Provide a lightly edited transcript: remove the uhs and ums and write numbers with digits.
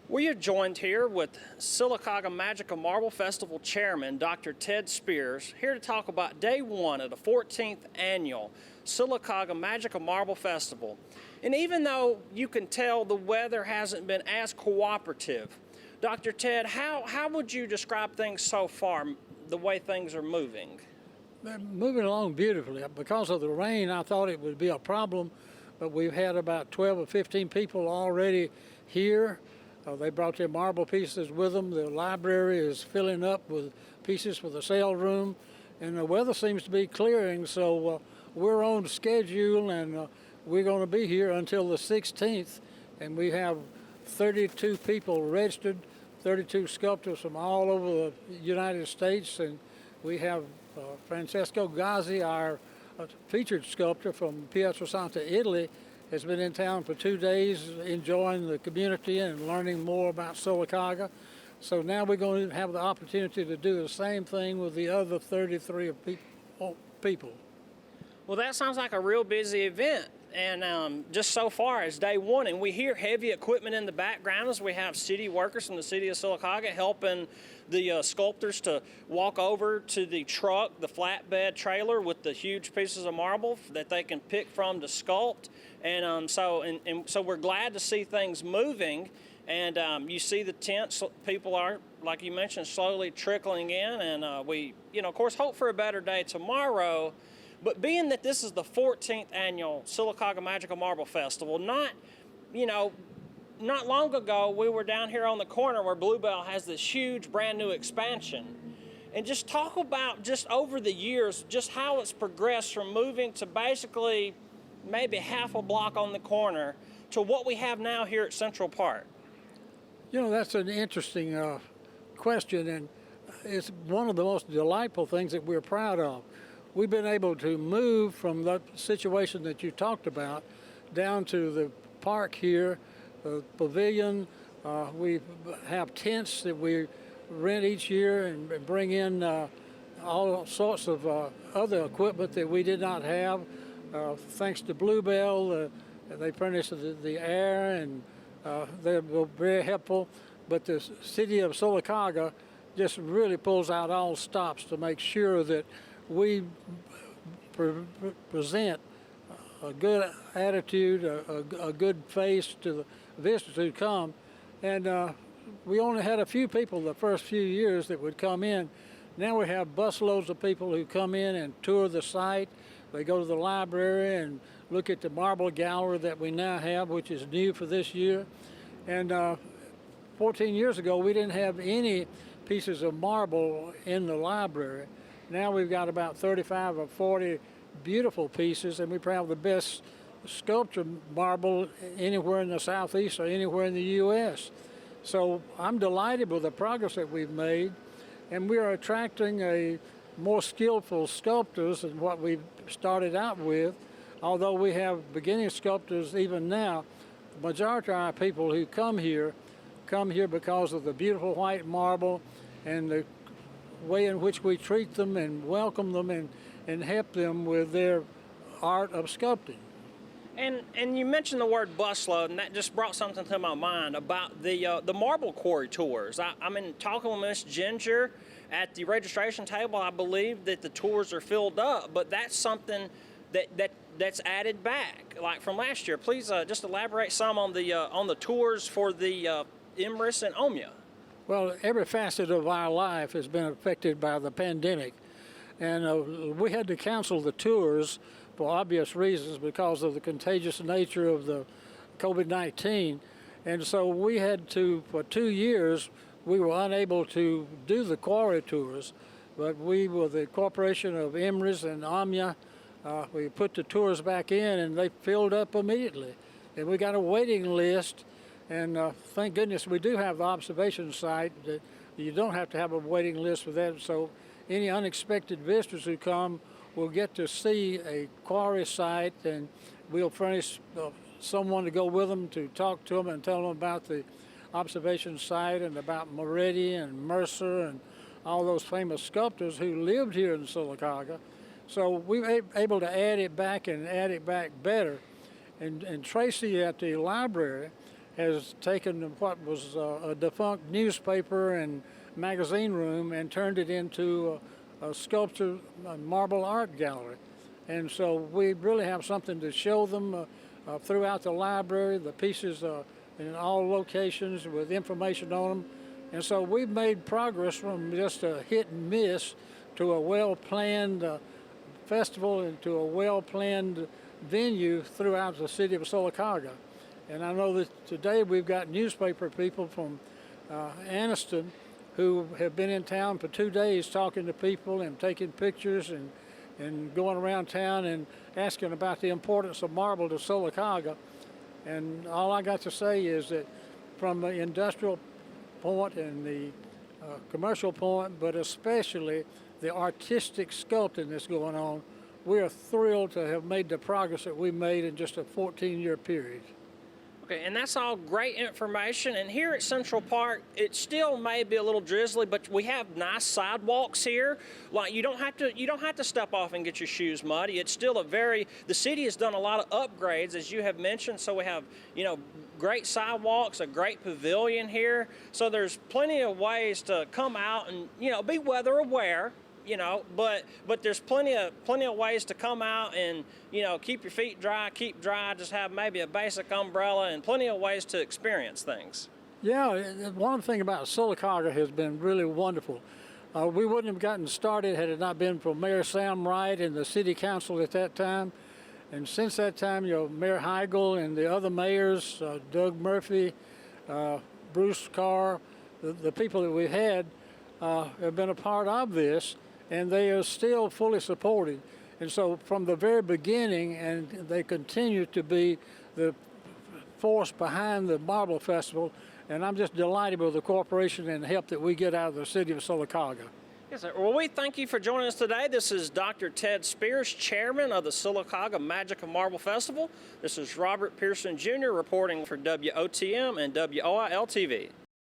We are joined here with Sylacauga Magical Marble Festival Chairman, Dr. Ted Spears, here to talk about day one of the 14th annual Sylacauga Magical Marble Festival. And even though you can tell the weather hasn't been as cooperative, Dr. Ted, how would you describe things so far, the way things are moving? They're moving along beautifully. Because of the rain, I thought it would be a problem, but we've had about 12 or 15 people already here. They brought their marble pieces with them. The library is filling up with pieces for the sale room, and the weather seems to be clearing, so we're on schedule, and we're going to be here until the 16th, and we have 32 people registered, 32 sculptors from all over the United States, and we have Francesco Gazzi, our featured sculptor from Pietrasanta, Italy, has been in town for 2 days enjoying the community and learning more about Sylacauga. So now we're going to have the opportunity to do the same thing with the other 33 people. Well, that sounds like a real busy event. And just so far as day one, and we hear heavy equipment in the background as we have city workers from the city of Sylacauga helping the sculptors to walk over to the truck, the flatbed trailer with the huge pieces of marble that they can pick from to sculpt. And so we're glad to see things moving. And you see the tents, people are, like you mentioned, slowly trickling in. And we, of course, hope for a better day tomorrow. But being that this is the 14th annual Sylacauga Magical Marble Festival, not long ago we were down here on the corner where Bluebell has this huge brand new expansion. And just talk about just over the years, just how it's progressed from moving to basically maybe half a block on the corner to what we have now here at Central Park. That's an interesting question, and it's one of the most delightful things that we're proud of. We've been able to move from that situation that you talked about down to the park here, the pavilion. We have tents that we rent each year and bring in all sorts of other equipment that we did not have. Thanks to Bluebell, they furnish the air, and they're very helpful. But the city of Sylacauga just really pulls out all stops to make sure that we present a good attitude, a good face to the visitors who come. And we only had a few people the first few years that would come in. Now we have busloads of people who come in and tour the site. They go to the library and look at the marble gallery that we now have, which is new for this year. And 14 years ago, we didn't have any pieces of marble in the library. Now we've got about 35 or 40 beautiful pieces, and we probably have the best sculpture marble anywhere in the Southeast or anywhere in the U.S. So I'm delighted with the progress that we've made, and we are attracting a more skillful sculptors than what we started out with. Although we have beginning sculptors even now, the majority of our people who come here because of the beautiful white marble and the way in which we treat them and welcome them and help them with their art of sculpting. And you mentioned the word busload, and that just brought something to my mind about the marble quarry tours. I mean, talking with Miss Ginger at the registration table, I believe that the tours are filled up, but that's something that's added back, like from last year. Please just elaborate some on the tours for the Emrys and Omya. Well, every facet of our life has been affected by the pandemic, and we had to cancel the tours for obvious reasons because of the contagious nature of the COVID-19. And so we had to, for 2 years, we were unable to do the quarry tours, but we, with the Corporation of Emrys and Omya, we put the tours back in, and they filled up immediately. And we got a waiting list. And thank goodness we do have the observation site that you don't have to have a waiting list for that. So any unexpected visitors who come will get to see a quarry site, and we'll furnish someone to go with them to talk to them and tell them about the observation site and about Moretti and Mercer and all those famous sculptors who lived here in Sylacauga. So we were able to add it back and add it back better. And Tracy at the library has taken what was a defunct newspaper and magazine room and turned it into a sculpture marble art gallery. And so we really have something to show them throughout the library, the pieces in all locations with information on them. And so we've made progress from just a hit and miss to a well-planned festival and to a well-planned venue throughout the city of Sylacauga. And I know that today we've got newspaper people from Anniston who have been in town for 2 days talking to people and taking pictures and going around town and asking about the importance of marble to Sylacauga. And all I got to say is that from the industrial point and the commercial point, but especially the artistic sculpting that's going on, we are thrilled to have made the progress that we made in just a 14-year period. Okay, and that's all great information. And here at Central Park, it still may be a little drizzly, but we have nice sidewalks here. Like you don't have to step off and get your shoes muddy. It's still the city has done a lot of upgrades, as you have mentioned. So we have, great sidewalks, a great pavilion here. So there's plenty of ways to come out and, be weather aware. But there's plenty of ways to come out and, keep your feet dry, keep dry, just have maybe a basic umbrella and plenty of ways to experience things. Yeah, one thing about Sylacauga has been really wonderful. We wouldn't have gotten started had it not been for Mayor Sam Wright and the city council at that time. And since that time, Mayor Heigl and the other mayors, Doug Murphy, Bruce Carr, the people that we've had have been a part of this. And they are still fully supported. And so from the very beginning, and they continue to be the force behind the Marble Festival, and I'm just delighted with the cooperation and help that we get out of the city of Sylacauga. Yes, sir. Well, we thank you for joining us today. This is Dr. Ted Spears, chairman of the Sylacauga Magic of Marble Festival. This is Robert Pearson Jr. reporting for WOTM and WOIL TV.